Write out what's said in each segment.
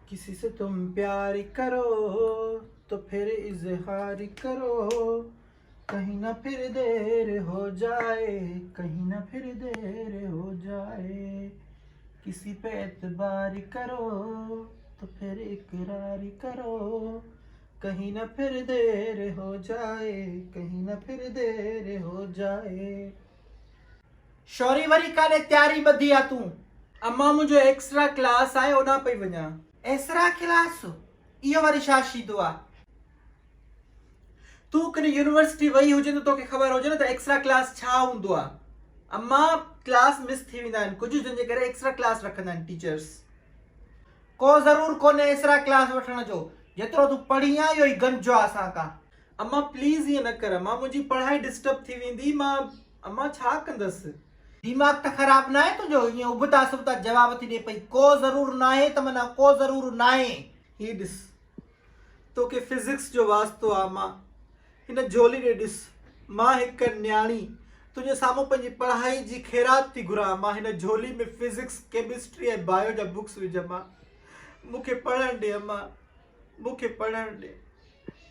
किसी से तुम प्यार करो तो फिर इजहार करो, कहीं ना फिर देर हो जाए, कहीं ना फिर देर हो जाए। किसी पे एतबार करो तो फिर इकरार करो, कहीं ना फिर देर हो जाए, कहीं ना फिर देर हो जाए। शौरी वरी काने तैयारी बधी आ तू। अम्मा मुझे एक्स्ट्रा क्लास आए ओना पे वञा। एक्स्ट्रा क्लास इहो वरी छा थींदो आहे? तू कॾहिं यूनिवर्सिटी वई हुजे त तोखे ख़बर हुजे न त एक्स्ट्रा क्लास छा हूंदो आहे। अम्मा क्लास मिस थी वेंदा आहिनि कुझु, जंहिंजे करे एक्स्ट्रा क्लास रखंदा आहिनि टीचर्स। को ज़रूर कोन्हे एक्स्ट्रा क्लास वठण जो, जेतिरो तू पढ़ी आहे इहो ई गंजो आहे असां खां। अम्मा प्लीज़ ईअं न कर, अम्मा मुंहिंजी पढ़ाई डिस्टर्ब थी वेंदी। मां अम्मा छा कंदसि? दिमाग़ त ख़राब न आहे तुंहिंजो? ईअं उबता सुबता जवाब थी ॾे पई। को ज़रूर न आहे त माना को ज़रूर न आहे। ही ॾिस, तोखे फिज़िक्स जो वास्तो आहे। मां हिन झोली ॾे ॾिस, मां हिकु न्याणी तुंहिंजे साम्हूं पंहिंजी पढ़ाई जी ख़ैरात थी घुरां। मां हिन झोली में फिज़िक्स, केमिस्ट्री ऐं बायो जा बुक्स विझ। मां मूंखे पढ़णु ॾे अम्मा, मूंखे पढ़णु ॾे।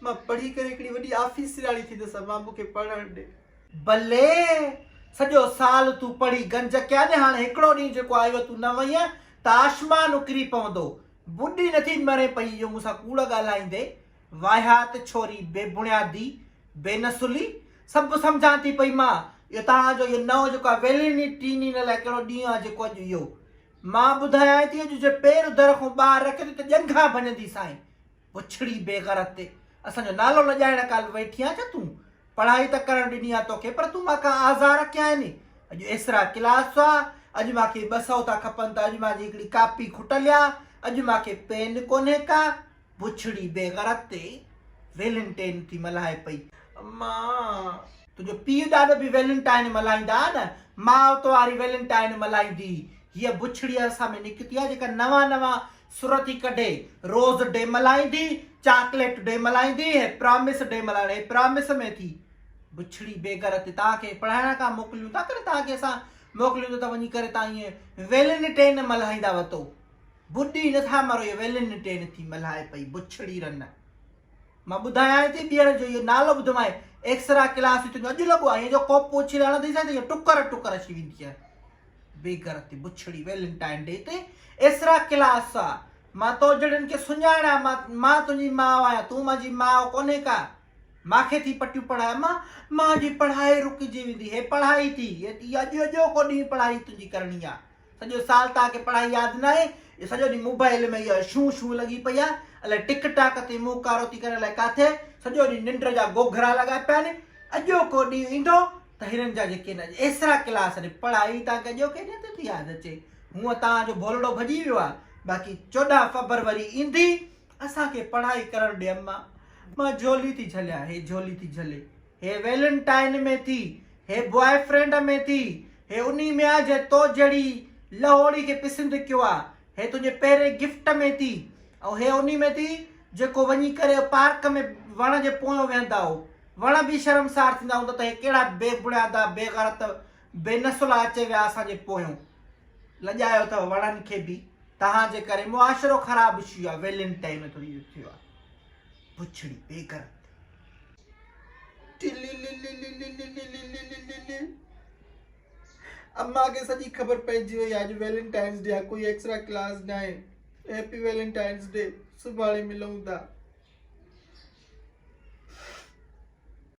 मां पढ़ी करे हिकिड़ी वॾी ऑफिसराणी थींदसि अम्मा, मूंखे पढ़णु ॾे। भले सॼो साल तूं पढ़ी गंज कया न, हाणे हिकिड़ो ॾींहुं जेको आयो तूं न वईअ त आसमान उकिरी पवंदो। बुढी नथी मरे पई इहो मूंसां कूड़ ॻाल्हाईंदे। वाहियात छोरी, बेबुनियादी, बेनसुली, सभु सम्झां थी पई मां। इहो तव्हांजो इहो नओं जेको आहे वेलेंटाइन लाइ कहिड़ो ॾींहुं आहे जेको अॼु इहो। मां ॿुधायां थी अॼु जे पेर दर खां ॿाहिरि रखे त ॼंघा भञंदी साईं। पुछड़ी बेग़रत ते असांजो नालो लॼाइण काल वेठी आहे छा तूं? पढ़ाई त करणु ॾिनी आहे तोखे, पर तूं मां खां आज़ार कया आहिनि। अॼु एतिरा क्लास आहे, अॼु मूंखे 200 था खपनि त अॼु मुंहिंजी हिकिड़ी कापी खुटल आहे, अॼु मूंखे पेन कोन्हे का। पुछड़ी बेग़रत ते वेलेंटाइन थी मल्हाए पई। अम्मा तुंहिंजो पीउ ॾाढो बि वेलेंटाइन मल्हाईंदा न, माउ वारी वेलेंटाइन मल्हाईंदी। हीअ बुछड़ी असां में निकिती आहे जेका नवां नवां सुर थी कढे। रोज़ डे मल्हाईंदी, चॉकलेट डे मल्हाईंदी, प्रॉमिस डे मल्हाइण प्रॉमिस में थी। बुछड़ी बेग़रत तव्हांखे पढ़ाइण खां मोकिलियूं था करे, तव्हांखे असां मोकिलियूं त वञी करे तव्हां ईअं वेलेंटाइन मल्हाईंदा वतो। बुढी नथा मरो, इहो वेलेंटाइन थी मल्हाए पई बुछड़ी रन। मां ॿुधायां थी ॿीहर जो इहो नालो ॿुधमाए एक्स्ट्रा क्लास तुंहिंजो अॼु लॻो आहे। जो कोप उछी हणंदी त इहो टुकर टुकर अची वेंदी आहे। बेग़रत बुछड़ी वेलेंटाइन डे ते एक्स्ट्रा क्लास आहे। मां तो जड़नि खे सुञाणा, मां तुंहिंजी माउ आहियां, तूं मुंहिंजी माउ कोन्हे का। मूंखे थी पटियूं पढ़ाए अम्मा, मुंहिंजी पढ़ाई रुकिजी वेंदी। हे पढ़ाई थी अॼु जो को ॾींहुं पढ़ाई तुंहिंजी करणी आहे। सॼो साल तव्हांखे पढ़ाई यादि न आहे। सॼो ॾींहुं मोबाइल में इहा शू शू लॻी पई आहे। अलाए टिक टाक ते मुंहुं कारो थी करे अलाए काथे। सॼो ॾींहुं निंड जा गोघरा लॻा पिया आहिनि। अॼो को ॾींहुं ईंदो त हिननि जा जेके न एतिरा क्लास आहिनि पढ़ाई तव्हांखे अॼो केॾे थी यादि अचे। हूअं तव्हांजो भोलड़ो भॼी वियो आहे। बाक़ी 14 फरवरी ईंदी, असांखे पढ़ाई करणु ॾे अम्मा। मां झोली थी झलिया, हे झोली थी झले। हे वेलेंटाइन में थी, हे बॉयफ्रेंड में थी, हे उन्ही में आहे जे तो जहिड़ी लहोड़ी खे पसंदि कयो आहे। हे तुंहिंजे पहिरें गिफ्ट में थी, ऐं हे उन्ही में थी जेको वञी करे पार्क में वण जे पोयों वेहंदा हो। वण बि शर्मसार थींदा हूंदा त हे कहिड़ा बेबुनियादा बेग़रत बेनसुला अचे विया असांजे पोयों। लॼायो अथव वणनि खे बि। तव्हांजे करे मुआशिरो ख़राबु थी वियो आहे। वेलेंटाइन थियो आहे पुछड़ी बेग़रत। अम्मा खे सॼी ख़बर पइजी वई आहे अॼु वेलेंटाइंस डे आहे, कोई एक्स्ट्रा क्लास न आहे। Happy Valentine's day. सुभाणे मिलूं था।